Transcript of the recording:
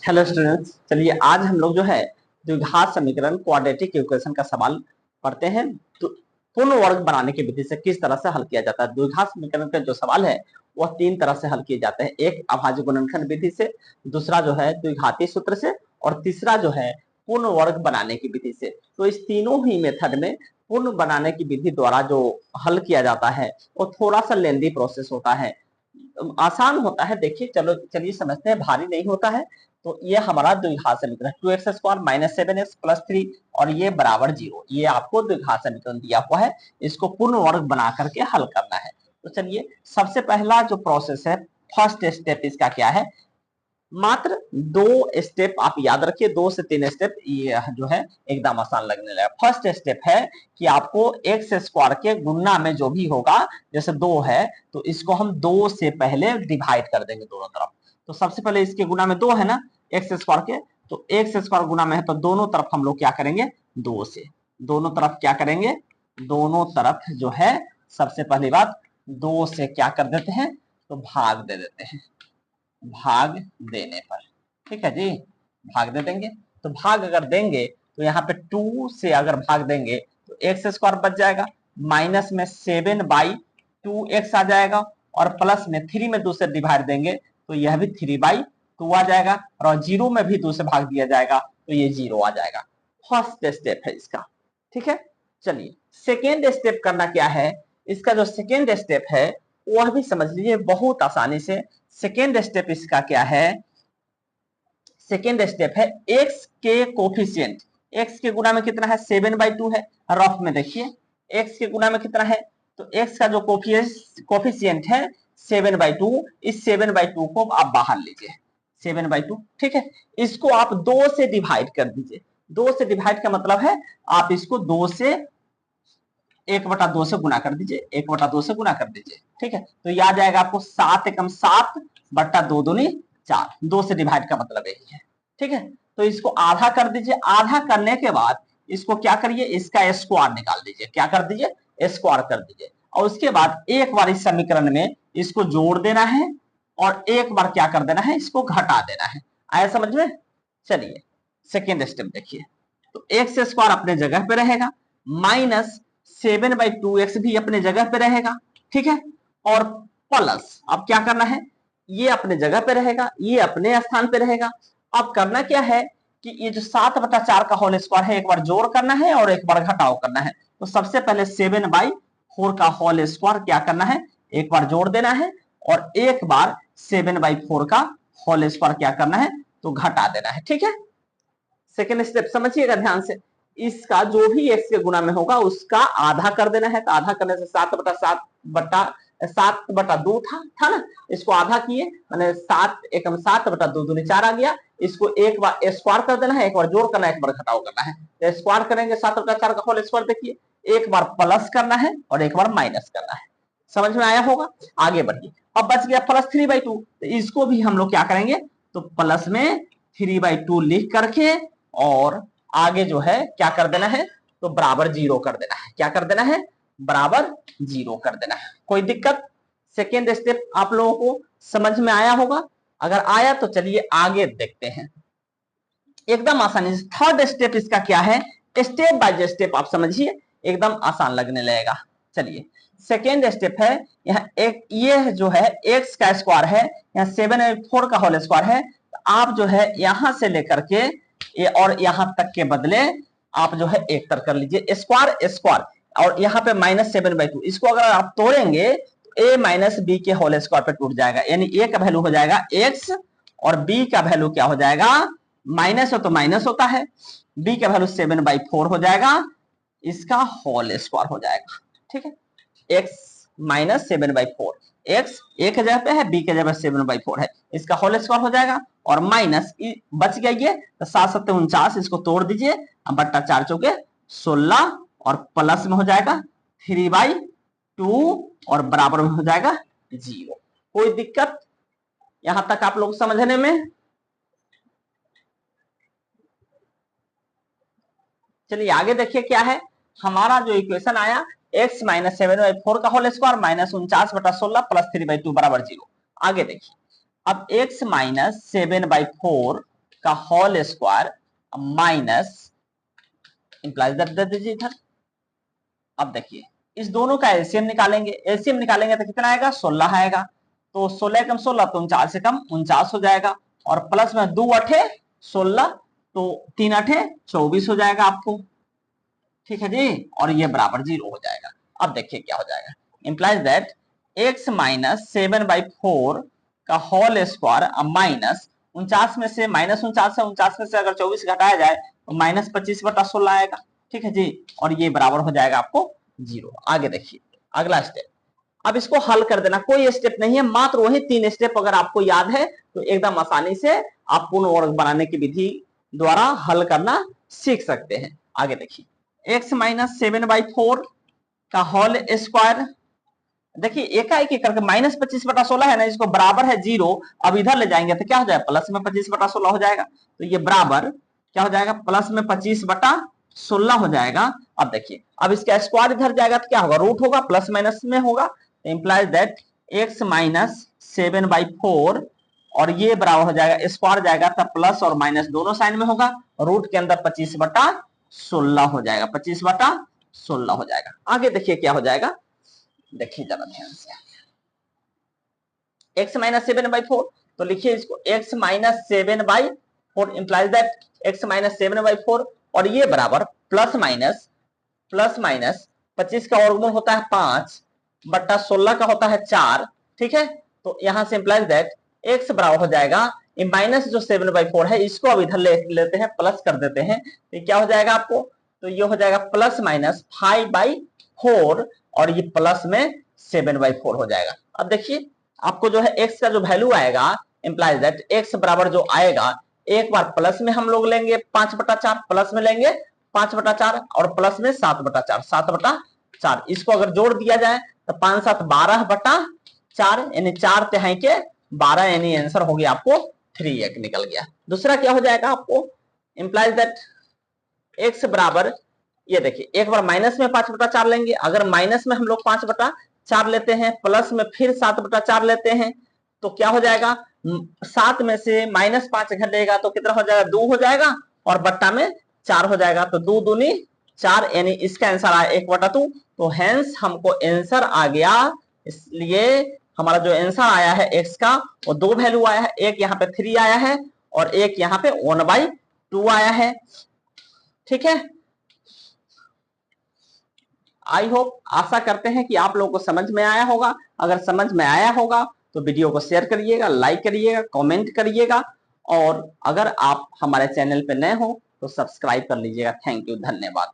Hello students, चलिए आज हम लोग जो है द्विघात समीकरण क्वाड्रेटिक इक्वेशन का सवाल पढ़ते हैं। तो पूर्ण वर्ग बनाने की विधि से किस तरह से हल किया जाता है। द्विघात समीकरण का जो सवाल है वह तीन तरह से हल किए जाते हैं। एक अभाज्य गुणनखंड विधि से, दूसरा जो है द्विघाती सूत्र से, और तीसरा जो है पूर्ण वर्ग बनाने की विधि से। तो इस तीनों ही मेथड में पूर्ण बनाने की विधि द्वारा जो हल किया जाता है वो थोड़ा सा लेंदी प्रोसेस होता है, आसान होता है। देखिए चलो चलिए समझते हैं, भारी नहीं होता है। तो ये हमारा द्विघात समीकरण 2x² - 7x + 3 और ये बराबर 0, ये आपको द्विघात समीकरण दिया हुआ है। इसको पूर्ण वर्ग बना करके हल करना है। तो चलिए सबसे पहला जो प्रोसेस है, फर्स्ट स्टेप इसका क्या है। मात्र 2 स्टेप आप याद रखिए, 2 से 3 स्टेप, ये जो है एकदम आसान लगने लगा। फर्स्ट स्टेप है कि आपको x² के गुणा में जो भी होगा, जैसे 2 है तो इसको हम 2 से पहले डिवाइड कर देंगे दोनों तरफ। तो सबसे पहले इसके गुणा में 2 है ना x² के, तो x² गुणा में है तो दोनों तरफ हम लोग क्या करेंगे 2 से। दोनों तरफ क्या करेंगे, दोनों तरफ जो है सबसे पहली बात 2 से क्या कर देते हैं, तो भाग दे देते हैं। भाग देने पर, ठीक है जी, भाग दे देंगे। तो भाग अगर देंगे तो यहाँ पे 2 से अगर भाग देंगे तो x² बच जाएगा, माइनस में 7/2x आ जाएगा, और प्लस में 3 में 2 से डिवाइड देंगे तो यह भी 3/2 आ जाएगा, और 0 में भी 2 से भाग दिया जाएगा तो ये 0 आ जाएगा। फर्स्ट स्टेप है इसका, ठीक है। चलिए सेकेंड स्टेप करना क्या है, इसका जो सेकेंड स्टेप है वह भी समझ लीजिए बहुत आसानी से। सेकेंड स्टेप इसका क्या है, सेकेंड स्टेप है x के कोफिशिएंट। x के गुणा में कितना है 7/2 है, रफ में देखिए x के गुणा में कितना है, तो x का जो कोफिशिएंट है 7/2, इस 7/2 को आप बाहर लीजिए 7/2, ठीक है। इसको आप 2 से डिवाइड कर दीजिए। 2 से डिवाइड का मतलब है आप इसको 2 से 1/2 से गुना कर दीजिए, 1/2 से गुना कर दीजिए, ठीक है। तो यह आ जाएगा आपको 7 एकम 7/2 दूनी 4, 2 से डिवाइड का मतलब यही है, ठीक है। तो इसको आधा कर दीजिए। आधा करने के बाद इसको क्या करिए, इसका स्क्वायर निकाल दीजिए। क्या कर दीजिए, स्क्वायर कर दीजिए। और उसके बाद एक बार इस समीकरण में इसको जोड़ देना है, और एक बार क्या कर देना है, इसको घटा देना है। आया समझ में। चलिए सेकेंड स्टेप देखिए, तो x² अपने जगह पे रहेगा, माइनस 7/2x भी अपने जगह पे रहेगा, ठीक है। और प्लस अब क्या करना है, ये अपने जगह पे रहेगा, ये अपने स्थान पे रहेगा। अब करना क्या है कि ये जो 7/4 का होल स्क्वायर है, एक बार जोड़ करना है और एक बार घटाव करना है। तो सबसे पहले 7/4 का होल स्क्वायर क्या करना है, एक बार जोड़ देना है, और एक बार 7/4 का होल स्क्वायर क्या करना है, तो घटा देना है, ठीक है। सेकेंड स्टेप समझिएगा ध्यान से। इसका जो भी x के गुणा में होगा उसका आधा कर देना है। तो आधा करने से 7/2 था ना, इसको आधा किए, मैंने 7 एकम 7/2 दूनी 4 आ गया। इसको एक बार स्क्वायर कर देना है, एक बार जोड़ करना है, एक बार घटाव करना है। तो स्क्वायर करेंगे 7/4 का होल स्क्वायर, देखिए एक बार प्लस करना है और एक बार माइनस करना है। समझ में आया होगा। आगे बढ़िए, अब बच गया प्लस 3/2, तो इसको भी हम लोग क्या करेंगे, तो प्लस में 3/2 लिख करके और आगे जो है क्या कर देना है, तो बराबर 0 कर देना है। क्या कर देना है, बराबर 0 कर देना है। कोई दिक्कत। सेकेंड स्टेप आप लोगों को समझ में आया होगा। अगर आया तो चलिए आगे देखते हैं एकदम आसानी से। थर्ड स्टेप इसका क्या है, स्टेप बाय स्टेप आप समझिए, एकदम आसान लगने लगेगा। चलिए सेकेंड स्टेप है, यहाँ एक ये जो है x का स्क्वायर है, यहाँ 7/4 का होल स्क्वायर है। आप जो है यहां से लेकर के ये और यहां तक के बदले आप जो है एक तरफ कर लीजिए, स्क्वायर स्क्वायर, और यहाँ पे -7/2, इसको अगर आप तोड़ेंगे तो a माइनस बी के होल स्क्वायर पे टूट जाएगा, यानी a का वैल्यू हो जाएगा x और b का वैल्यू क्या हो जाएगा, माइनस हो तो माइनस होता है, b का वैल्यू 7/4 हो जाएगा, इसका होल स्क्वायर हो जाएगा, ठीक है। x माइनस 7/4, x a के जगह पे है, b के जगह 7/4 है, इसका होल स्क्वायर हो जाएगा, और माइनस बच गया ये, तो 7 × 7 = 49, इसको तोड़ दीजिए, बट्टा 4 × 4 = 16, और प्लस में हो जाएगा 3/2 और बराबर में हो जाएगा 0। कोई दिक्कत यहां तक आप लोग समझने में। चलिए आगे देखिए क्या है, हमारा जो इक्वेशन आया x - 7/4 का होल स्क्वायर माइनस 49/16 + 3/2 बराबर 0। आगे देखिए, अब x - 7/4 का whole square minus implies that, दे दीजिए इधर। अब देखिए इस दोनों का एलसीएम निकालेंगे, एलसीएम निकालेंगे तो कितना आएगा 16 आएगा, तो 16 कम 16 तो 49 से कम 49 हो जाएगा, और प्लस में 2 अठे 16 तो 3 अठे 24 हो जाएगा आपको, ठीक है जी, और ये बराबर 0 हो जाएगा। अब देखिए क्या हो जाएगा, इंप्लाइज दैट x माइनस 7/4 का होल स्क्वायर माइनस 49 में से माइनस 49 है, 49 में से अगर 24 घटाया जाए तो माइनस 25/16 आएगा, ठीक है जी, और ये बराबर हो जाएगा आपको 0। आगे देखिए अगला स्टेप, अब इसको हल कर देना, कोई स्टेप नहीं है, मात्र वही 3 स्टेप अगर आपको याद है तो एकदम आसानी से आप पूर्ण वर्ग बनाने की विधि द्वारा हल करना सीख सकते हैं। आगे देखिए x माइनस 7/4 का होल स्क्वायर, देखिए एकाएक करके माइनस 25/16 है ना, इसको बराबर है 0, अब इधर ले जाएंगे तो क्या हो जाएगा प्लस में 25/16 हो जाएगा, तो ये बराबर क्या हो जाएगा प्लस में 25/16 हो जाएगा। अब देखिए अब इसका स्क्वायर इधर जाएगा तो क्या होगा रूट होगा, प्लस माइनस में होगा, तो इंप्लाइज दैट x माइनस 7/4 और ये बराबर हो जाएगा स्क्वायर जाएगा तब प्लस और माइनस दोनों साइन में होगा, रूट के अंदर 25/16 हो जाएगा, 25/16 हो जाएगा। आगे देखिए क्या हो जाएगा, देखिए जरा ध्यान से, x माइनस 7/4 तो लिखिए इसको x minus 7/4 implies that x minus 7/4 और ये बराबर प्लस माइनस 25 का वर्गमूल होता है 5/16 का होता है 4, ठीक है, तो यहां से इंप्लाइज दैट x बराबर हो जाएगा ये माइनस जो 7/4 है इसको अब इधर ले लेते हैं, प्लस कर देते हैं, तो क्या हो जाएगा आपको, तो ये हो जाएगा प्लस माइनस 5/4 और ये प्लस में 7/4 हो जाएगा। अब देखिए आपको जो है x का जो वैल्यू आएगा इंप्लाइज दैट x बराबर जो आएगा, एक बार प्लस में हम लोग लेंगे 5/4, प्लस में लेंगे 5/4 और प्लस में 7/4, 7/4, इसको अगर जोड़ दिया जाए तो 5 7 12/4 यानी 4 तिहाई के 12 यानी आंसर हो गया आपको 3 निकल गया। दूसरा क्या हो जाएगा आपको इंप्लाइज दैट x बराबर, ये देखिए एक बार माइनस में 5/4 लेंगे, अगर माइनस में हम लोग 5/4 लेते हैं प्लस में फिर 7/4 लेते हैं तो क्या हो जाएगा, 7 में से -5 घटेगा तो कितना हो जाएगा 2 हो जाएगा और बट्टा में 4 हो जाएगा, तो 2 दूनी 4 यानी इसका आंसर आया 1/2, तो हेंस हमको आंसर आ गया, इसलिए हमारा जो आंसर आया है x का वो 2 वैल्यू आया है, एक यहाँ पे 3 आया है और एक यहाँ पे 1/2 आया है, ठीक है। आई होप, आशा करते हैं कि आप लोगों को समझ में आया होगा, अगर समझ में आया होगा तो वीडियो को शेयर करिएगा, लाइक करिएगा, कमेंट करिएगा, और अगर आप हमारे चैनल पे नए हो तो सब्सक्राइब कर लीजिएगा। थैंक यू, धन्यवाद।